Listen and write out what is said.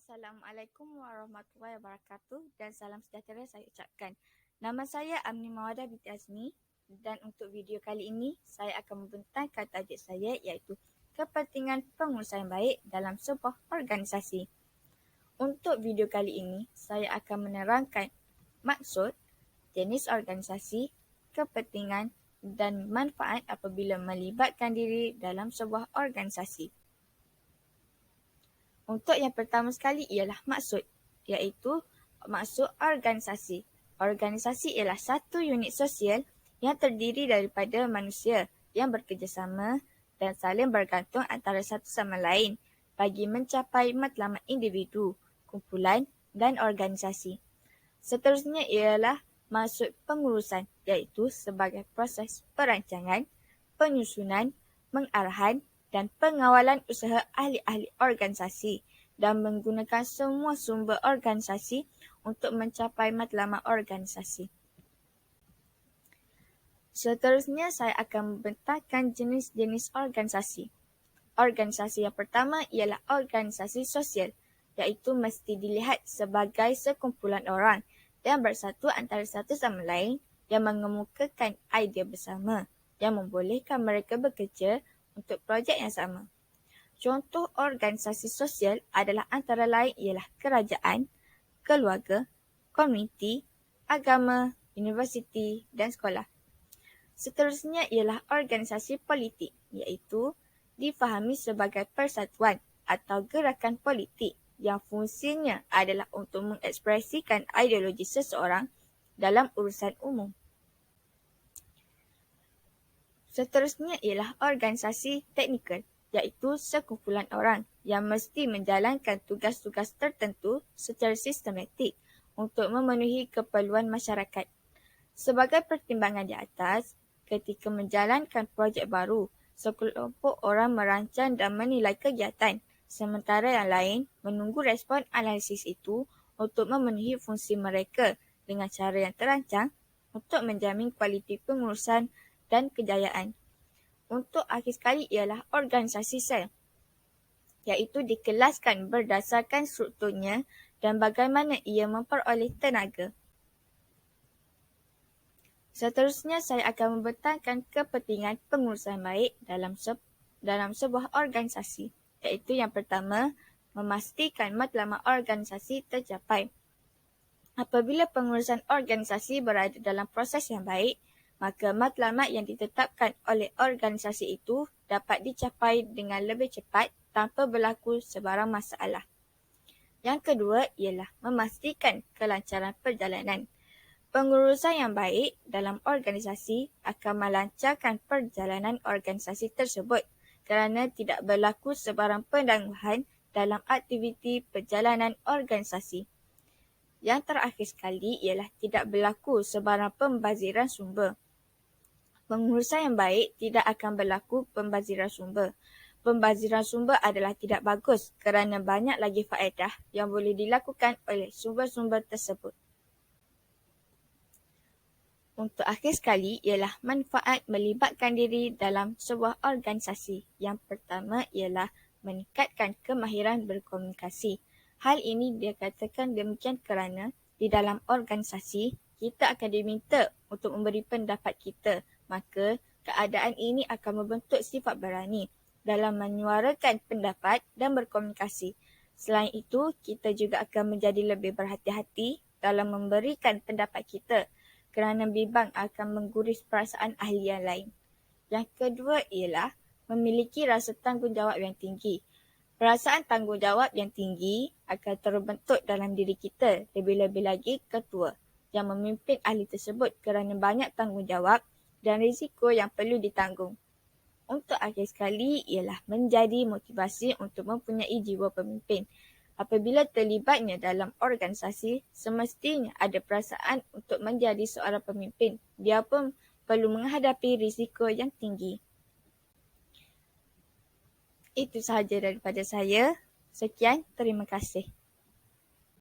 Assalamualaikum warahmatullahi wabarakatuh dan salam sejahtera saya ucapkan. Nama saya Amni Mawadah binti Azmi dan untuk video kali ini saya akan membentangkan tajuk saya iaitu kepentingan pengurusan baik dalam sebuah organisasi. Untuk video kali ini saya akan menerangkan maksud, jenis organisasi, kepentingan dan manfaat apabila melibatkan diri dalam sebuah organisasi. Untuk yang pertama sekali ialah maksud, iaitu maksud organisasi. Organisasi ialah satu unit sosial yang terdiri daripada manusia yang bekerjasama dan saling bergantung antara satu sama lain bagi mencapai matlamat individu, kumpulan dan organisasi. Seterusnya ialah maksud pengurusan, iaitu sebagai proses perancangan, penyusunan, pengarahan dan pengawalan usaha ahli-ahli organisasi dan menggunakan semua sumber organisasi untuk mencapai matlamat organisasi. Seterusnya saya akan membentangkan jenis-jenis organisasi. Organisasi yang pertama ialah organisasi sosial, iaitu mesti dilihat sebagai sekumpulan orang yang bersatu antara satu sama lain yang mengemukakan idea bersama yang membolehkan mereka bekerja untuk projek yang sama. Contoh organisasi sosial adalah antara lain ialah kerajaan, keluarga, komuniti, agama, universiti dan sekolah. Seterusnya ialah organisasi politik, iaitu difahami sebagai persatuan atau gerakan politik yang fungsinya adalah untuk mengekspresikan ideologi seseorang dalam urusan umum. Seterusnya ialah organisasi teknikal, iaitu sekumpulan orang yang mesti menjalankan tugas-tugas tertentu secara sistematik untuk memenuhi keperluan masyarakat. Sebagai pertimbangan di atas, ketika menjalankan projek baru, sekelompok orang merancang dan menilai kegiatan, sementara yang lain menunggu respon analisis itu untuk memenuhi fungsi mereka dengan cara yang terancang untuk menjamin kualiti pengurusan dan kejayaan. Untuk akhir sekali ialah organisasi sel, iaitu dikelaskan berdasarkan strukturnya dan bagaimana ia memperoleh tenaga. Seterusnya saya akan membentangkan kepentingan pengurusan baik dalam sebuah organisasi, iaitu yang pertama, memastikan matlamat organisasi tercapai. Apabila pengurusan organisasi berada dalam proses yang baik, maka matlamat yang ditetapkan oleh organisasi itu dapat dicapai dengan lebih cepat tanpa berlaku sebarang masalah. Yang kedua ialah memastikan kelancaran perjalanan. Pengurusan yang baik dalam organisasi akan melancarkan perjalanan organisasi tersebut kerana tidak berlaku sebarang pendangguhan dalam aktiviti perjalanan organisasi. Yang terakhir sekali ialah tidak berlaku sebarang pembaziran sumber. Pengurusan yang baik tidak akan berlaku pembaziran sumber. Pembaziran sumber adalah tidak bagus kerana banyak lagi faedah yang boleh dilakukan oleh sumber-sumber tersebut. Untuk akhir sekali ialah manfaat melibatkan diri dalam sebuah organisasi. Yang pertama ialah meningkatkan kemahiran berkomunikasi. Hal ini dikatakan demikian kerana di dalam organisasi kita akan diminta untuk memberi pendapat kita. Maka keadaan ini akan membentuk sifat berani dalam menyuarakan pendapat dan berkomunikasi. Selain itu, kita juga akan menjadi lebih berhati-hati dalam memberikan pendapat kita kerana bimbang akan mengguris perasaan ahli yang lain. Yang kedua ialah memiliki rasa tanggungjawab yang tinggi. Perasaan tanggungjawab yang tinggi akan terbentuk dalam diri kita, lebih-lebih lagi ketua yang memimpin ahli tersebut kerana banyak tanggungjawab dan risiko yang perlu ditanggung. Untuk akhir sekali ialah menjadi motivasi untuk mempunyai jiwa pemimpin. Apabila terlibatnya dalam organisasi, semestinya ada perasaan untuk menjadi seorang pemimpin. Dia pun perlu menghadapi risiko yang tinggi. Itu sahaja daripada saya. Sekian, terima kasih.